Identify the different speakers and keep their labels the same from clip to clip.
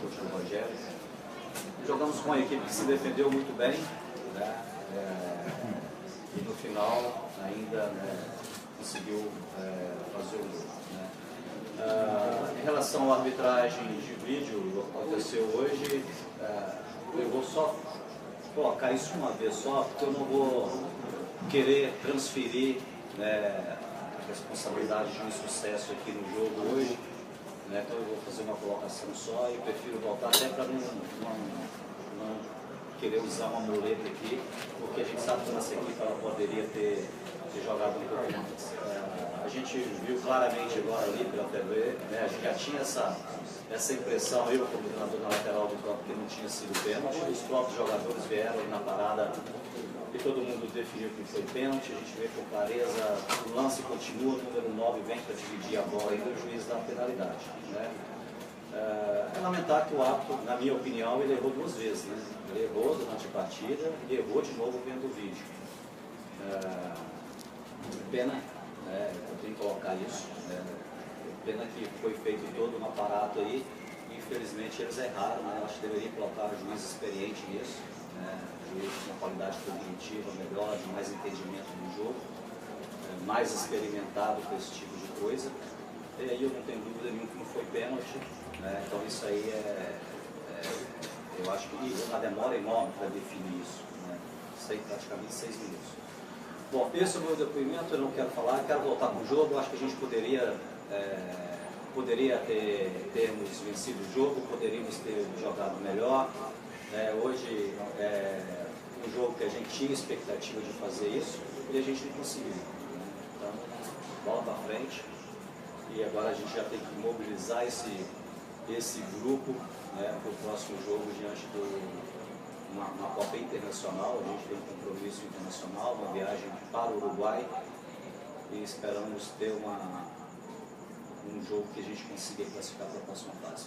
Speaker 1: chute do Rogério. Jogamos com uma equipe que se defendeu muito bem, né? E no final ainda, né, conseguiu fazer o gol, né? Em relação à arbitragem de vídeo, aconteceu hoje, eu vou só colocar isso uma vez só, porque eu não vou querer transferir, né, a responsabilidade de um sucesso aqui no jogo hoje, né? Então eu vou fazer uma colocação só e prefiro voltar até para não querer usar uma muleta aqui, porque a gente sabe que nossa equipe ela poderia ter jogado um pouco mais. A gente viu claramente agora ali pela TV, né, a gente já tinha essa impressão, eu como treinador na lateral do campo, que não tinha sido pênalti. Os próprios jogadores vieram na parada e todo mundo definiu que foi pênalti. A gente vê com clareza, o lance continua, o número 9 vem para dividir a bola e o juiz dá a penalidade, né? É lamentável que o árbitro, na minha opinião, ele errou duas vezes, né? Ele errou durante a partida e errou de novo vendo o vídeo. Pena, né? Eu tenho que colocar isso, né? Pena que foi feito todo um aparato aí e infelizmente eles erraram, né? Eu acho que deveria colocar um juiz experiente nisso, né? Juiz com uma qualidade cognitiva melhor, de mais entendimento do jogo, mais experimentado com esse tipo de coisa. E aí eu não tenho dúvida nenhuma que não foi pênalti, né? Então isso aí eu acho que uma demora enorme para definir isso, né? Isso aí praticamente 6 minutos. Bom, esse é o meu depoimento, eu não quero falar, quero voltar para o jogo. Eu acho que a gente poderia termos vencido o jogo, poderíamos ter jogado melhor. Hoje um jogo que a gente tinha expectativa de fazer isso e a gente não conseguiu, né? Então, bola para frente. E agora a gente já tem que mobilizar esse grupo, né, para o próximo jogo diante de uma Copa Internacional. A gente tem um compromisso internacional, uma viagem para o Uruguai e esperamos ter um jogo que a gente consiga classificar para a próxima fase.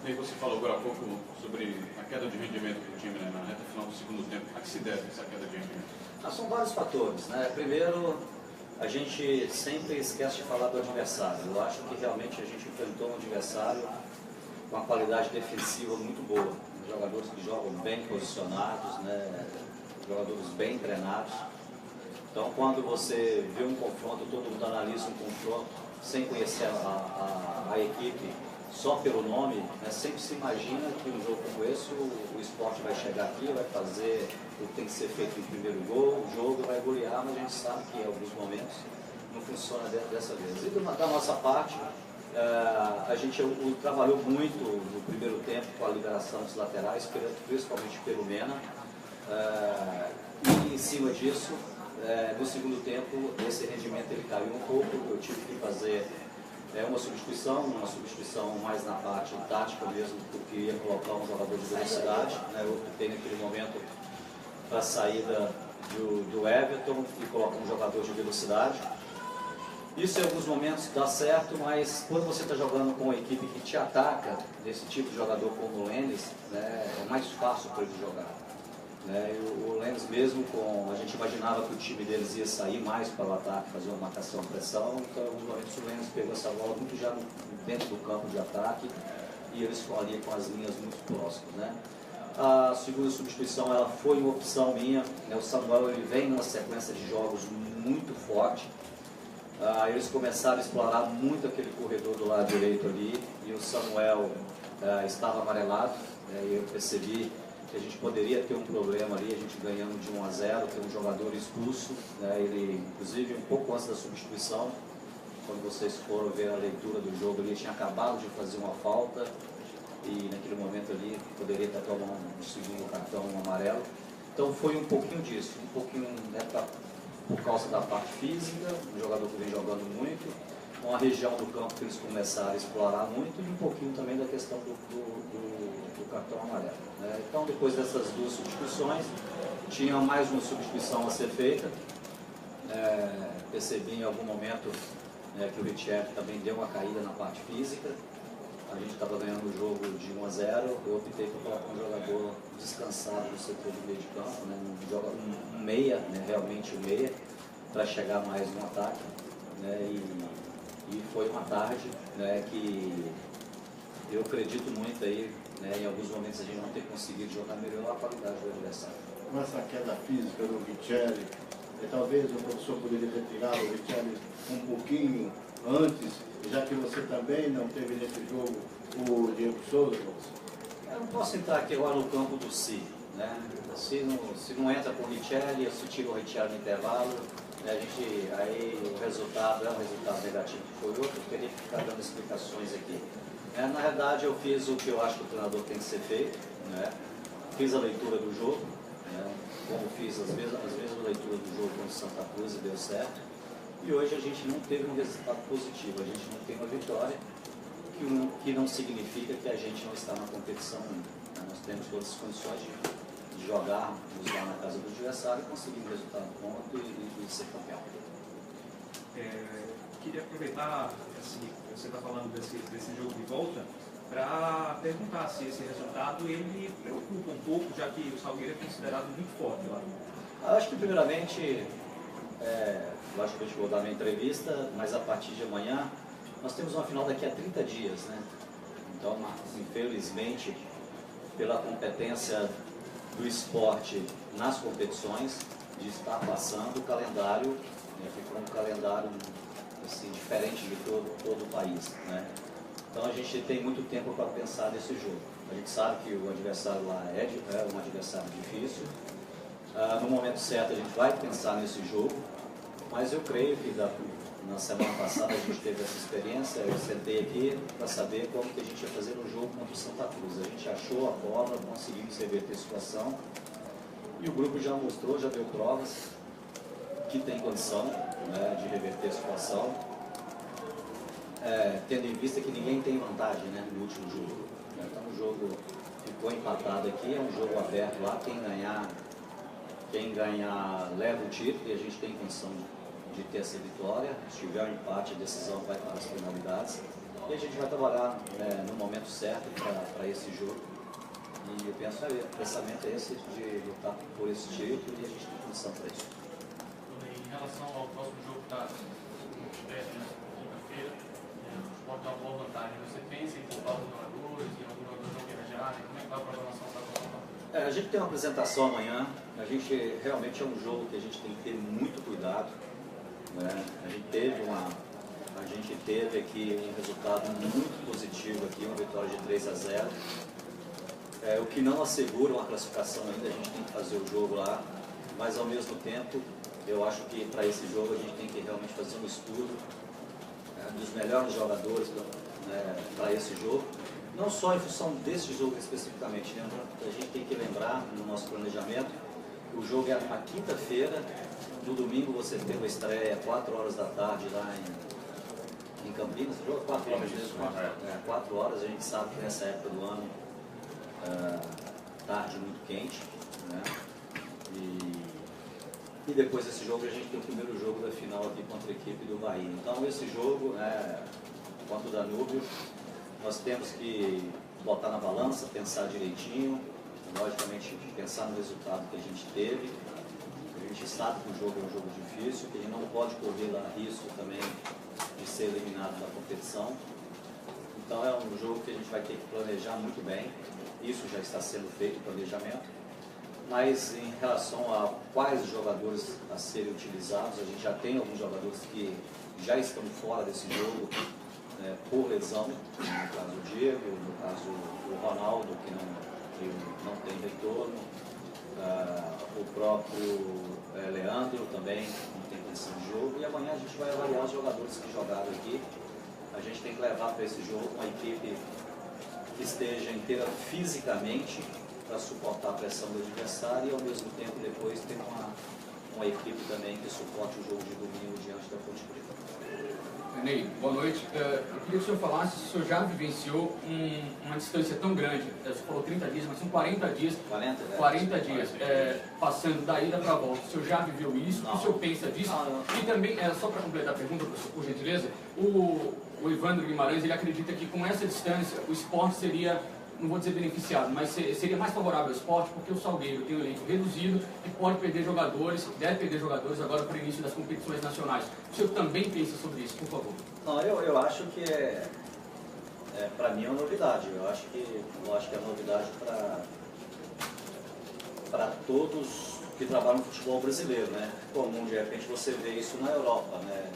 Speaker 2: E você falou agora há pouco sobre a queda de rendimento do time, né, na reta final do segundo tempo. A que se deve essa queda de rendimento?
Speaker 1: São vários fatores, né? Primeiro, a gente sempre esquece de falar do adversário. Eu acho que realmente a gente enfrentou um adversário com uma qualidade defensiva muito boa. Jogadores que jogam bem posicionados, né? Jogadores bem treinados. Então, quando você vê um confronto, todo mundo analisa um confronto sem conhecer a equipe só pelo nome, né? Sempre se imagina que um jogo como esse, o Sport vai chegar aqui, vai fazer o que tem que ser feito em primeiro gol, o jogo vai golear, mas a gente sabe que em alguns momentos não funciona dessa vez. E da nossa parte, a gente trabalhou muito no primeiro tempo com a liberação dos laterais, principalmente pelo Mena, e em cima disso, no segundo tempo, esse rendimento ele caiu um pouco. Eu tive que fazer uma substituição mais na parte tática mesmo, porque ia colocar um jogador de velocidade, né? Eu optei naquele momento para a saída do Everton e colocar um jogador de velocidade. Isso em alguns momentos dá certo, mas quando você está jogando com uma equipe que te ataca, desse tipo de jogador como o Lens, né, é mais fácil para ele jogar, né? E o Lens mesmo, a gente imaginava que o time deles ia sair mais para o ataque, fazer uma marcação-pressão, então em alguns momentos o Lens pegou essa bola muito já dentro do campo de ataque e eles ficam ali com as linhas muito próximas, né? A segunda substituição ela foi uma opção minha, né? O Samuel ele vem numa sequência de jogos muito forte. Eles começaram a explorar muito aquele corredor do lado direito ali e o Samuel estava amarelado, né? E eu percebi que a gente poderia ter um problema ali, a gente ganhando de 1-0, ter um jogador expulso, né? Ele, inclusive, um pouco antes da substituição, quando vocês foram ver a leitura do jogo, ele tinha acabado de fazer uma falta e naquele momento ali poderia ter tomado um segundo cartão, um amarelo. Então foi um pouquinho disso, um pouquinho, né, por causa da parte física, um jogador que vem jogando muito, uma região do campo que eles começaram a explorar muito e um pouquinho também da questão do cartão amarelo, né? Então depois dessas duas substituições, tinha mais uma substituição a ser feita. Percebi em algum momento que o Richard também deu uma caída na parte física. A gente estava ganhando o jogo de 1-0, eu optei por colocar um jogador descansado no setor do meio de campo, né? Um meia, né? Realmente um meia, para chegar mais no ataque, né? E foi uma tarde, né, que eu acredito muito aí, né, em alguns momentos a gente não ter conseguido jogar melhor a qualidade do adversário.
Speaker 3: Com essa queda física do Richelli, talvez o professor poderia ter tirado o Richelli um pouquinho antes, já que você também não teve nesse jogo o Diego Souza?
Speaker 1: Eu não posso entrar aqui agora no campo do si, né? Se não entra com o Richelli, se tira o Richelli no intervalo, né, aí o resultado é um resultado negativo que foi outro, eu teria que ficar dando explicações aqui. Na realidade, eu fiz o que eu acho que o treinador tem que ser feito, né? Fiz a leitura do jogo, né? Como fiz as mesmas leituras do jogo contra o Santa Cruz e deu certo. E hoje a gente não teve um resultado positivo, a gente não tem uma vitória, que não significa que a gente não está na competição ainda. Né? Nós temos todas as condições de jogar, lá na casa do adversário, conseguir um resultado bom e ser campeão.
Speaker 4: Queria aproveitar, assim, você está falando desse jogo de volta, para perguntar se esse resultado ele preocupa um pouco, já que o Salgueiro é considerado muito forte lá.
Speaker 1: Eu acho que primeiramente, logicamente vou dar minha entrevista, mas a partir de amanhã nós temos uma final daqui a 30 dias, né? Então, infelizmente, pela competência do esporte nas competições, de estar passando o calendário, né, ficou um calendário assim, diferente de todo o país, né? Então a gente tem muito tempo para pensar nesse jogo. A gente sabe que o adversário lá é um adversário difícil. No momento certo a gente vai pensar nesse jogo, mas eu creio que na semana passada a gente teve essa experiência, eu sentei aqui para saber como que a gente ia fazer no jogo contra o Santa Cruz. A gente achou a bola, conseguimos reverter a situação e o grupo já mostrou, já deu provas que tem condição, né, de reverter a situação, tendo em vista que ninguém tem vantagem, né, no último jogo. Então o jogo ficou empatado aqui, é um jogo aberto lá, quem ganhar leva o título e a gente tem condição de ter essa vitória. Se tiver um empate, a decisão vai para as penalidades e a gente vai trabalhar no momento certo para esse jogo. E eu penso que o pensamento é esse, de lutar por esse título, e a gente tem condição para isso.
Speaker 5: Em relação ao próximo jogo que está na quinta-feira, o Sport tem uma boa vantagem. Você pensa em poupar os jogadores, em algum jogador não viajar? Como é que vai a programação da volta?
Speaker 1: A gente tem uma apresentação amanhã. A gente realmente é um jogo que a gente tem que ter muito cuidado, né? A gente teve aqui um resultado muito positivo aqui, uma vitória de 3-0. O que não assegura uma classificação ainda, a gente tem que fazer o jogo lá, mas ao mesmo tempo eu acho que para esse jogo a gente tem que realmente fazer um estudo dos melhores jogadores para esse jogo, não só em função desse jogo especificamente, né? A gente tem que lembrar no nosso planejamento que o jogo é na quinta-feira, no domingo você tem uma estreia 4 horas da tarde lá em Campinas, o jogo é 4 horas mesmo, 4 horas, a gente sabe que nessa época do ano tarde muito quente, né? E depois desse jogo a gente tem o primeiro jogo da final aqui contra a equipe do Bahia. Então esse jogo, contra o Danúbio, nós temos que botar na balança, pensar direitinho, logicamente pensar no resultado que a gente teve. A gente sabe que o jogo é um jogo difícil, que ele não pode correr risco também de ser eliminado da competição. Então é um jogo que a gente vai ter que planejar muito bem. Isso já está sendo feito o planejamento, mas em relação a quais jogadores a serem utilizados, a gente já tem alguns jogadores que já estão fora desse jogo por lesão, no caso o Diego, no caso o Ronaldo, que não tem retorno, o próprio Leandro também não tem condição de jogo, e amanhã a gente vai avaliar os jogadores que jogaram aqui. A gente tem que levar para esse jogo uma equipe que esteja inteira fisicamente para suportar a pressão do adversário e ao mesmo tempo depois ter uma equipe também que suporte o jogo de domingo diante da Ponte Preta.
Speaker 6: Ney, boa noite. Eu queria que o senhor falasse se o senhor já vivenciou uma distância tão grande. Você falou 30 dias, mas são 40 dias. 40 dias, passando da ida para a volta. O senhor já viveu isso? Não. O que o senhor pensa disso? Não. E também, só para completar a pergunta, professor, por gentileza, o Evandro Guimarães, ele acredita que com essa distância o esporte seria, não vou dizer beneficiado, mas seria mais favorável ao esporte porque o Salgueiro tem um elenco reduzido e pode perder jogadores, deve perder jogadores agora para o início das competições nacionais. O senhor também pensa sobre isso, por favor?
Speaker 1: Não, eu acho que para mim é uma novidade. Eu acho que é novidade para todos que trabalham no futebol brasileiro, né? Comum, de repente, você vê isso na Europa, né?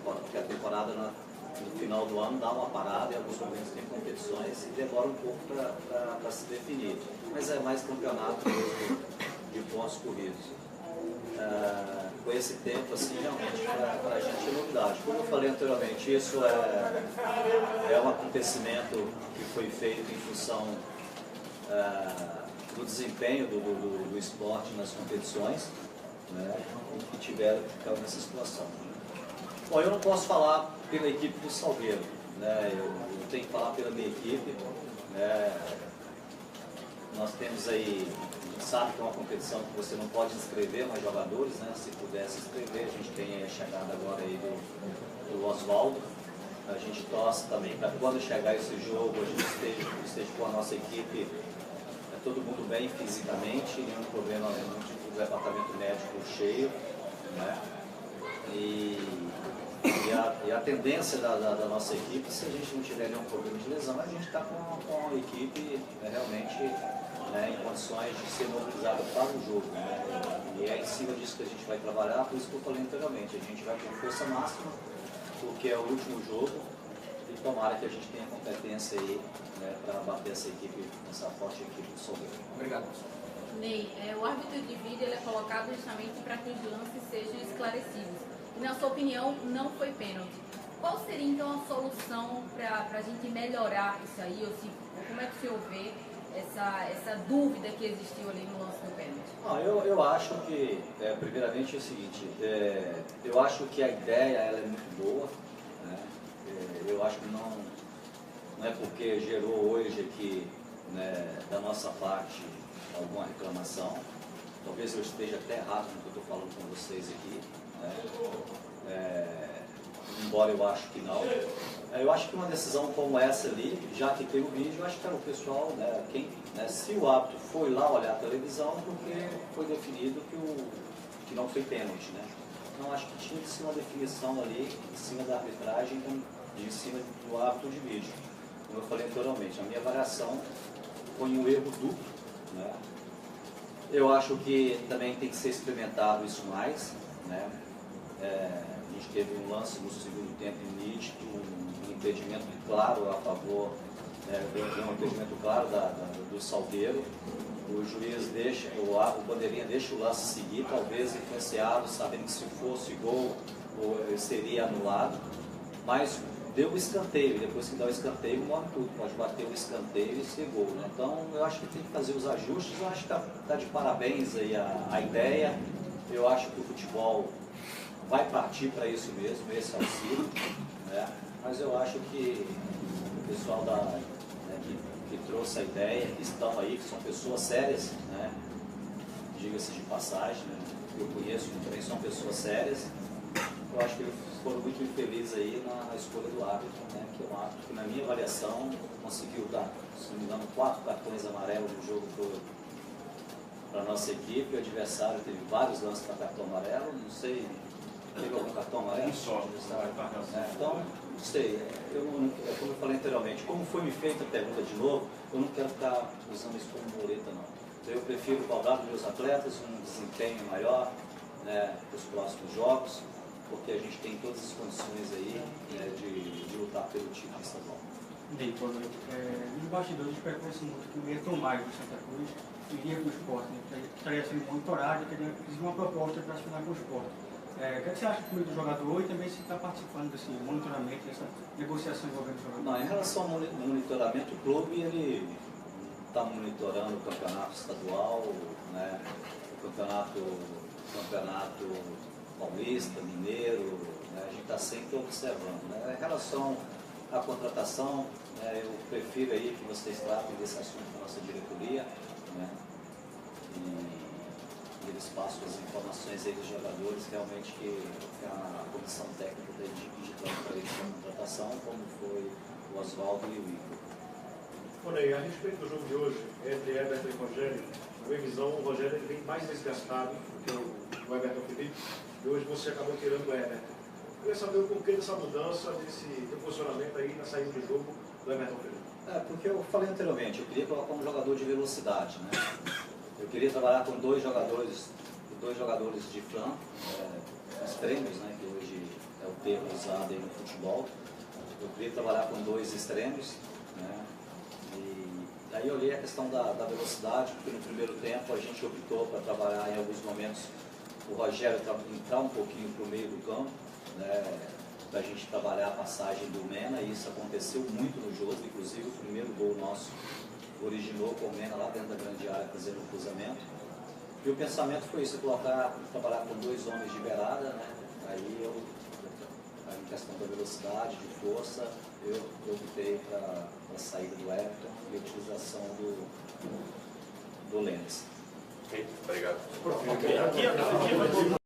Speaker 1: Porque a temporada no final do ano dá uma parada e alguns momentos tem competições e demora um pouco para se definir. Mas é mais campeonato mesmo de pontos corridos. Com esse tempo, assim, realmente para a gente é novidade. Como eu falei anteriormente, isso é um acontecimento que foi feito em função do desempenho do esporte nas competições, né, e que tiveram que ficar nessa situação. Bom, eu não posso falar pela equipe do Salgueiro, né, eu tenho que falar pela minha equipe, né. Nós temos aí, a gente sabe que é uma competição que você não pode inscrever mais jogadores, né, se pudesse inscrever, a gente tem a chegada agora aí do Oswaldo, a gente torce também para quando chegar esse jogo a gente esteja com a nossa equipe, todo mundo bem fisicamente, nenhum problema do departamento médico cheio, né? E a tendência da nossa equipe, se a gente não tiver nenhum problema de lesão, a gente está com a equipe realmente, né, em condições de ser mobilizada para o jogo, né? E é em cima disso que a gente vai trabalhar, por isso que eu falei anteriormente, a gente vai com força máxima, porque é o último jogo, e tomara que a gente tenha competência aí, né, para bater essa forte equipe do Salgueiro.
Speaker 6: Obrigado.
Speaker 7: Ney, o árbitro de vídeo ele é colocado justamente para que os lances sejam esclarecidos. E na sua opinião, não foi pênalti. Qual seria então a solução para a gente melhorar isso aí? Ou como é que o senhor vê essa dúvida que existiu ali no lance do pênalti?
Speaker 1: Eu acho que, primeiramente, é o seguinte, eu acho que a ideia ela é muito boa, né? Eu acho que não é porque gerou hoje aqui, né, da nossa parte alguma reclamação, talvez eu esteja até errado no que eu estou falando com vocês aqui, né? Embora eu acho que não. Eu acho que uma decisão como essa ali, já que tem o vídeo, eu acho que era o pessoal, né, se o árbitro foi lá olhar a televisão, porque foi definido que não foi pênalti, né? Então acho que tinha que ser uma definição ali em cima da arbitragem, em cima do árbitro de vídeo. Como eu falei anteriormente, a minha avaliação foi um erro duplo, né? Eu acho que também tem que ser experimentado isso mais, né? A gente teve um lance no segundo tempo nítido, um impedimento claro a favor, um impedimento claro do Salgueiro. O juiz deixa, o bandeirinha deixa o lance seguir, talvez influenciado, sabendo que se fosse gol seria anulado, mas deu o escanteio, depois que dá o escanteio morre tudo, pode bater o escanteio e ser gol, né? Então eu acho que tem que fazer os ajustes, eu acho que tá de parabéns aí a ideia, eu acho que o futebol vai partir para isso mesmo, esse auxílio, né? Mas eu acho que o pessoal que trouxe a ideia, que estão aí, que são pessoas sérias, né? Diga-se de passagem, né? Eu conheço também, são pessoas sérias. Eu acho que eles foram muito infelizes aí na escolha do árbitro, né? Que é um árbitro que, na minha avaliação, conseguiu dar, se não me engano, 4 cartões amarelos no jogo para a nossa equipe. O adversário teve vários lances para cartão amarelo, não sei, teve algum cartão amarelo?
Speaker 2: Só.
Speaker 1: Então, não sei, como eu falei anteriormente, como foi me feita a pergunta de novo, eu não quero ficar usando isso como muleta, não. Eu prefiro cobrar dos meus atletas um desempenho maior, né, para os próximos jogos, porque a gente tem todas as condições aí, né, de lutar pelo título estadual.
Speaker 8: Bem, boa noite. Nos bastidores, a gente percebe muito que o Ayrton Maio do Santa Cruz iria para o esporte, né, que estaria sendo monitorado e teria uma proposta para assinar com o esporte. O que você acha do jogador e também se está participando desse monitoramento, dessa negociação envolvendo o jogador?
Speaker 1: Não, em relação ao monitoramento, o clube ele está monitorando o campeonato estadual, né, o campeonato paulista, mineiro, né, a gente está sempre observando. Né. Em relação à contratação, né, eu prefiro aí que vocês tratem desse assunto com a nossa diretoria, né, e eles passam as informações aí dos jogadores, realmente que a comissão técnica está digitando para eles a contratação, como foi o Oswaldo e o Igor.
Speaker 9: Olha aí, a respeito do jogo de hoje, entre Everton e Rogério, na minha visão, o Rogério vem mais desgastado do que o Everton Felipe, e hoje você acabou tirando o Everton. Eu queria saber o porquê dessa mudança, desse posicionamento aí na saída do jogo do Everton Felipe?
Speaker 1: Porque eu falei anteriormente, eu queria colocar um jogador de velocidade, né? Eu queria trabalhar com dois jogadores de flanco, extremos, né? Que hoje é o termo usado aí no futebol. Eu queria trabalhar com dois extremos, né? E aí eu olhei a questão da velocidade, porque no primeiro tempo a gente optou para trabalhar em alguns momentos o Rogério entrar um pouquinho para o meio do campo, né? Para a gente trabalhar a passagem do Mena, e isso aconteceu muito no jogo, inclusive o primeiro gol nosso originou com o Mena lá dentro da grande área fazendo o cruzamento. E o pensamento foi isso, trabalhar com dois homens de beirada, né? Aí em questão da velocidade, de força, eu optei para a saída do Everton e a utilização do Lênis.
Speaker 10: Ok, obrigado.
Speaker 9: Aqui